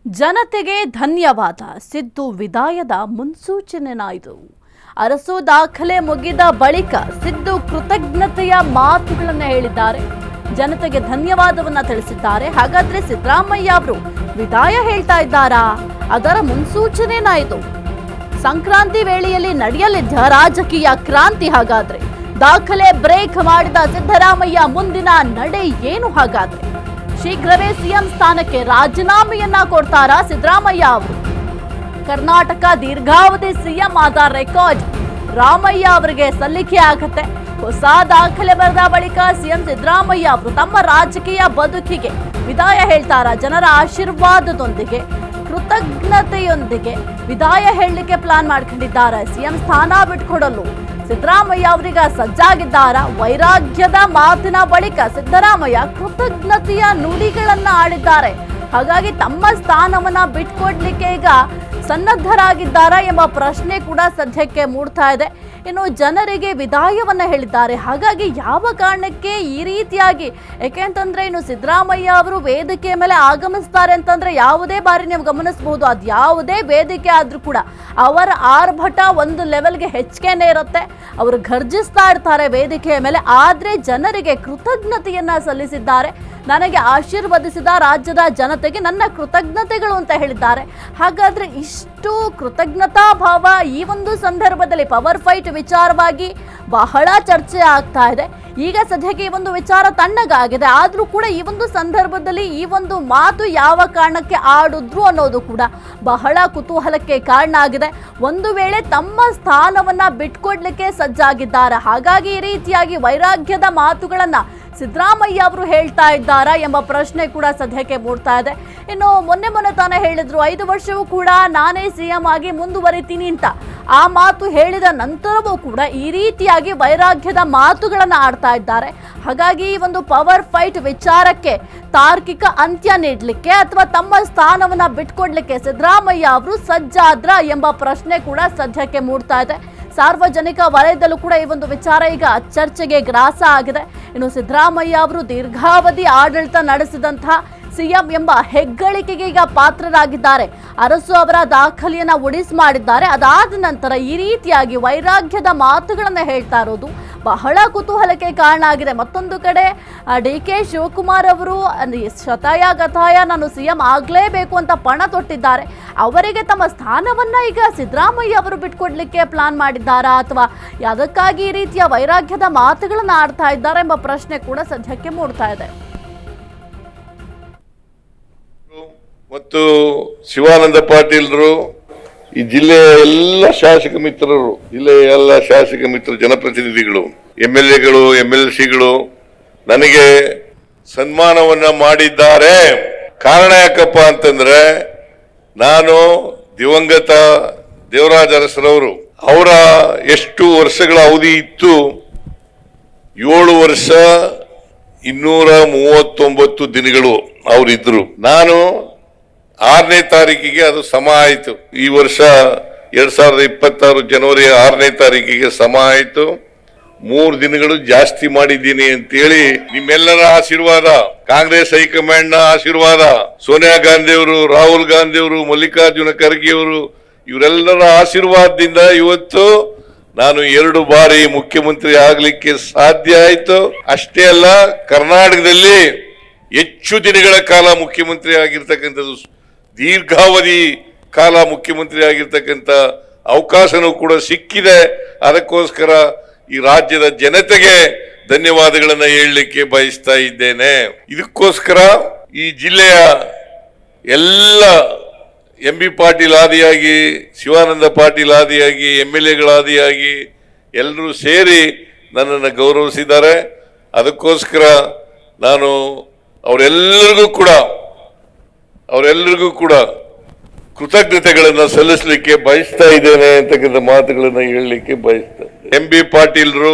ಜನತೆಗೆ ಧನ್ಯವಾದ. ಸಿದ್ದು ವಿದಾಯದ ಮುನ್ಸೂಚನೆನಾ ಇದು? ಅರಸು ದಾಖಲೆ ಮುಗಿದ ಬಳಿಕ ಸಿದ್ದು ಕೃತಜ್ಞತೆಯ ಮಾತುಗಳನ್ನು ಹೇಳಿದ್ದಾರೆ. ಜನತೆಗೆ ಧನ್ಯವಾದವನ್ನ ತಿಳಿಸಿದ್ದಾರೆ. ಹಾಗಾದ್ರೆ ಸಿದ್ದರಾಮಯ್ಯ ಅವರು ವಿದಾಯ ಹೇಳ್ತಾ ಇದ್ದಾರಾ? ಅದರ ಮುನ್ಸೂಚನೆನಾ ಇದು? ಸಂಕ್ರಾಂತಿ ವೇಳೆಯಲ್ಲಿ ನಡೆಯಲಿದ್ದ ರಾಜಕೀಯ ಕ್ರಾಂತಿ ಹಾಗಾದ್ರೆ ದಾಖಲೆ ಬ್ರೇಕ್ ಮಾಡಿದ ಸಿದ್ದರಾಮಯ್ಯ ಮುಂದಿನ ನಡೆ ಏನು? ಹಾಗಾದ್ರೆ ಶೀಘ್ರವೇ ಸಿಎಂ ಸ್ಥಾನಕ್ಕೆ ರಾಜೀನಾಮೆಯನ್ನ ಕೊಡ್ತಾರಾ ಸಿದ್ದರಾಮಯ್ಯ ಅವರು? ಕರ್ನಾಟಕ ದೀರ್ಘಾವಧಿ ಸಿಎಂ ಆದ ರೆಕಾರ್ಡ್ ರಾಮಯ್ಯ ಅವರಿಗೆ ಸಲ್ಲಿಕೆ ಆಗುತ್ತೆ. ಹೊಸ ದಾಖಲೆ ಬರೆದ ಬಳಿಕ ಸಿಎಂ ಸಿದ್ದರಾಮಯ್ಯ ಅವರು ತಮ್ಮ ರಾಜಕೀಯ ಬದುಕಿಗೆ ವಿದಾಯ ಹೇಳ್ತಾರಾ? ಜನರ ಆಶೀರ್ವಾದದೊಂದಿಗೆ ಕೃತಜ್ಞತೆಯೊಂದಿಗೆ ವಿದಾಯ ಹೇಳಲಿಕ್ಕೆ ಪ್ಲಾನ್ ಮಾಡ್ಕೊಂಡಿದ್ದಾರೆ. ಸಿಎಂ ಸ್ಥಾನ ಬಿಟ್ಕೊಡಲು ಸಿದ್ದರಾಮಯ್ಯ ಅವರೀಗ ಸಜ್ಜಾಗಿದ್ದಾರ. ವೈರಾಗ್ಯದ ಮಾತಿನ ಬಳಿಕ ಸಿದ್ದರಾಮಯ್ಯ ಕೃತಜ್ಞತೆಯ ನುಡಿಗಳನ್ನ ಆಡಿದ್ದಾರೆ. ಹಾಗಾಗಿ ತಮ್ಮ ಸ್ಥಾನವನ್ನ ಬಿಟ್ಕೊಡ್ಲಿಕ್ಕೆ ಈಗ ಸನ್ನದ್ಧರಾಗಿದ್ದಾರಾ ಎಂಬ ಪ್ರಶ್ನೆ ಕೂಡ ಸದ್ಯಕ್ಕೆ ಮೂಡ್ತಾ ಇದೆ. ಇನ್ನು ಜನರಿಗೆ ವಿದಾಯವನ್ನ ಹೇಳಿದ್ದಾರೆ. ಹಾಗಾಗಿ ಯಾವ ಕಾರಣಕ್ಕೆ ಈ ರೀತಿಯಾಗಿ, ಯಾಕೆಂತಂದ್ರೆ ಇನ್ನು ಸಿದ್ದರಾಮಯ್ಯ ಅವರು ವೇದಿಕೆ ಮೇಲೆ ಆಗಮಿಸ್ತಾರೆ ಅಂತಂದ್ರೆ ಯಾವುದೇ ಬಾರಿ ನೀವು ಗಮನಿಸಬಹುದು, ಅದು ಯಾವುದೇ ವೇದಿಕೆ ಆದ್ರೂ ಕೂಡ ಅವರ ಆರ್ಭಟ ಒಂದು ಲೆವೆಲ್ಗೆ ಹೆಚ್ಚಿಗೆನೇ ಇರುತ್ತೆ. ಅವರು ಘರ್ಜಿಸ್ತಾ ಇರ್ತಾರೆ ವೇದಿಕೆಯ ಮೇಲೆ. ಆದ್ರೆ ಜನರಿಗೆ ಕೃತಜ್ಞತೆಯನ್ನ ಸಲ್ಲಿಸಿದ್ದಾರೆ. ನನಗೆ ಆಶೀರ್ವದಿಸಿದ ರಾಜ್ಯದ ಜನತೆಗೆ ನನ್ನ ಕೃತಜ್ಞತೆಗಳು ಅಂತ ಹೇಳಿದ್ದಾರೆ. ಹಾಗಾದ್ರೆ ಇಷ್ಟು ಕೃತಜ್ಞತಾ ಭಾವ ಈ ಒಂದು ಸಂದರ್ಭದಲ್ಲಿ ಪವರ್ ಫೈಟ್ ವಿಚಾರವಾಗಿ ಬಹಳ ಚರ್ಚೆ ಆಗ್ತಾ ಇದೆ. ಈಗ ಸದ್ಯಕ್ಕೆ ಈ ಒಂದು ವಿಚಾರ ತಣ್ಣಗಾಗಿದೆ. ಆದ್ರೂ ಕೂಡ ಈ ಒಂದು ಸಂದರ್ಭದಲ್ಲಿ ಈ ಒಂದು ಮಾತು ಯಾವ ಕಾರಣಕ್ಕೆ ಆಡಿದ್ರು ಅನ್ನೋದು ಕೂಡ ಬಹಳ ಕುತೂಹಲಕ್ಕೆ ಕಾರಣ ಆಗಿದೆ. ಒಂದು ವೇಳೆ ತಮ್ಮ ಸ್ಥಾನವನ್ನ ಬಿಟ್ಕೊಡ್ಲಿಕ್ಕೆ ಸಜ್ಜಾಗಿದ್ದಾರೆ. ಹಾಗಾಗಿ ಈ ರೀತಿಯಾಗಿ ವೈರಾಗ್ಯದ ಮಾತುಗಳನ್ನ ಸಿದ್ದರಾಮಯ್ಯ ಅವರು ಹೇಳ್ತಾ ಇದ್ದಾರಾ ಎಂಬ ಪ್ರಶ್ನೆ ಕೂಡ ಸದ್ಯಕ್ಕೆ ಮೂಡ್ತಾ ಇದೆ. ಇನ್ನು ಮೊನ್ನೆ ತಾನೇ ಹೇಳಿದ್ರು 5 ವರ್ಷವೂ ಕೂಡ ನಾನೇ ಸಿಎಂ ಆಗಿ ಮುಂದುವರಿತೀನಿ ಅಂತ. ಆ ಮಾತು ಹೇಳಿದ ನಂತರವೂ ಕೂಡ ಈ ರೀತಿಯಾಗಿ ವೈರಾಗ್ಯದ ಮಾತುಗಳನ್ನ ಆಡ್ತಾ ಇದ್ದಾರೆ. ಹಾಗಾಗಿ ಈ ಒಂದು ಪವರ್ ಫೈಟ್ ವಿಚಾರಕ್ಕೆ ತಾರ್ಕಿಕ ಅಂತ್ಯ ನೀಡಲಿಕ್ಕೆ ಅಥವಾ ತಮ್ಮ ಸ್ಥಾನವನ್ನ ಬಿಟ್ಕೊಡ್ಲಿಕ್ಕೆ ಸಿದ್ದರಾಮಯ್ಯ ಅವರು ಸಜ್ಜಾದ್ರ ಎಂಬ ಪ್ರಶ್ನೆ ಕೂಡ ಸದ್ಯಕ್ಕೆ ಮೂಡ್ತಾ ಇದೆ. ಸಾರ್ವಜನಿಕ ವಲಯದಲ್ಲೂ ಕೂಡ ಈ ಒಂದು ವಿಚಾರ ಈಗ ಚರ್ಚೆಗೆ ಗ್ರಾಸ ಆಗಿದೆ. ಇನ್ನು ಸಿದ್ದರಾಮಯ್ಯ ಅವರು ದೀರ್ಘಾವಧಿ ಆಡಳಿತ ನಡೆಸಿದಂತಹ ಸಿಎಂ ಎಂಬ ಹೆಗ್ಗಳಿಕೆಗೆ ಈಗ ಪಾತ್ರರಾಗಿದ್ದಾರೆ. ಅರಸು ಅವರ ದಾಖಲೆಯನ್ನ ಉಡಿಸಿ ಮಾಡಿದ್ದಾರೆ. ಅದಾದ ನಂತರ ಈ ರೀತಿಯಾಗಿ ವೈರಾಗ್ಯದ ಮಾತುಗಳನ್ನ ಹೇಳ್ತಾ ಇರೋದು ಬಹಳ ಕುತೂಹಲಕ್ಕೆ ಕಾರಣ ಆಗಿದೆ. ಮತ್ತೊಂದು ಕಡೆ DK ಶಿವಕುಮಾರ್ ಅವರು ಶತಾಯ ಗತಾಯ ನಾನು ಸಿಎಂ ಆಗ್ಲೇಬೇಕು ಅಂತ ಪಣ ತೊಟ್ಟಿದ್ದಾರೆ. ಅವರಿಗೆ ತಮ್ಮ ಸ್ಥಾನವನ್ನ ಈಗ ಸಿದ್ದರಾಮಯ್ಯ ಅವರು ಬಿಟ್ಕೊಡ್ಲಿಕ್ಕೆ ಪ್ಲಾನ್ ಮಾಡಿದ್ದಾರಾ ಅಥವಾ ಅದಕ್ಕಾಗಿ ಈ ರೀತಿಯ ವೈರಾಗ್ಯದ ಮಾತುಗಳನ್ನ ಆಡ್ತಾ ಇದ್ದಾರೆ ಎಂಬ ಪ್ರಶ್ನೆ ಕೂಡ ಸದ್ಯಕ್ಕೆ ಮೂಡ್ತಾ ಇದೆ. ಮತ್ತು ಶಿವಾನಂದ ಪಾಟೀಲ್ರು, ಈ ಜಿಲ್ಲೆಯ ಎಲ್ಲ ಶಾಸಕ ಮಿತ್ರರು, ಜಿಲ್ಲೆಯ ಎಲ್ಲ ಶಾಸಕ ಮಿತ್ರರು, ಜನಪ್ರತಿನಿಧಿಗಳು, MLAಗಳು, MLCಗಳು ನನಗೆ ಸನ್ಮಾನವನ್ನ ಮಾಡಿದ್ದಾರೆ. ಕಾರಣ ಯಾಕಪ್ಪ ಅಂತಂದ್ರೆ ನಾನು ದಿವಂಗತ ದೇವರಾಜ ಅರಸರವರು ಅವರ ಎಷ್ಟು ವರ್ಷಗಳ ಅವಧಿ ಇತ್ತು, 7 ವರ್ಷ 239 ದಿನಗಳು ಅವರಿದ್ರು. ನಾನು 6ನೇ ತಾರೀಕಿಗೆ ಅದು ಸಮ ಆಯಿತು. ಈ ವರ್ಷ 2026 ಜನವರಿ 6ನೇ ತಾರೀಕಿಗೆ ಸಮ ಆಯಿತು. 3 ದಿನಗಳು ಜಾಸ್ತಿ ಮಾಡಿದ್ದೀನಿ ಅಂತೇಳಿ ನಿಮ್ಮೆಲ್ಲರ ಆಶೀರ್ವಾದ, ಕಾಂಗ್ರೆಸ್ ಹೈಕಮಾಂಡ್ ನ ಆಶೀರ್ವಾದ, ಸೋನಿಯಾ ಗಾಂಧಿ ಅವರು, ರಾಹುಲ್ ಗಾಂಧಿ ಅವರು, ಮಲ್ಲಿಕಾರ್ಜುನ ಖರ್ಗೆ ಅವರು, ಇವರೆಲ್ಲರ ಆಶೀರ್ವಾದದಿಂದ ಇವತ್ತು ನಾನು 2 ಬಾರಿ ಮುಖ್ಯಮಂತ್ರಿ ಆಗ್ಲಿಕ್ಕೆ ಸಾಧ್ಯ ಆಯ್ತು. ಅಷ್ಟೇ ಅಲ್ಲ, ಕರ್ನಾಟಕದಲ್ಲಿ ಹೆಚ್ಚು ದಿನಗಳ ಕಾಲ ಮುಖ್ಯಮಂತ್ರಿ ಆಗಿರ್ತಕ್ಕಂಥದ್ದು, ದೀರ್ಘಾವಧಿ ಕಾಲ ಮುಖ್ಯಮಂತ್ರಿ ಆಗಿರ್ತಕ್ಕಂಥ ಅವಕಾಶನೂ ಕೂಡ ಸಿಕ್ಕಿದೆ. ಅದಕ್ಕೋಸ್ಕರ ಈ ರಾಜ್ಯದ ಜನತೆಗೆ ಧನ್ಯವಾದಗಳನ್ನ ಹೇಳಲಿಕ್ಕೆ ಬಯಸ್ತಾ ಇದ್ದೇನೆ. ಇದಕ್ಕೋಸ್ಕರ ಈ ಜಿಲ್ಲೆಯ ಎಲ್ಲ MB ಪಾಟೀಲ್ ಆದಿಯಾಗಿ, ಶಿವಾನಂದ ಪಾಟೀಲ್ ಆದಿಯಾಗಿ, MLAಗಳಾದಿಯಾಗಿ ಎಲ್ಲರೂ ಸೇರಿ ನನ್ನನ್ನು ಗೌರವಿಸಿದ್ದಾರೆ. ಅದಕ್ಕೋಸ್ಕರ ನಾನು ಅವರೆಲ್ಲರಿಗೂ ಕೂಡ ಕೃತಜ್ಞತೆಗಳನ್ನು ಸಲ್ಲಿಸಲಿಕ್ಕೆ ಬಯಸ್ತಾ ಇದ್ದೇನೆ ಅಂತಕ್ಕಂಥ ಮಾತುಗಳನ್ನು ಹೇಳಲಿಕ್ಕೆ ಬಯಸ್ತಾ ಇದ್ದೇನೆ. MB ಪಾಟೀಲ್ರು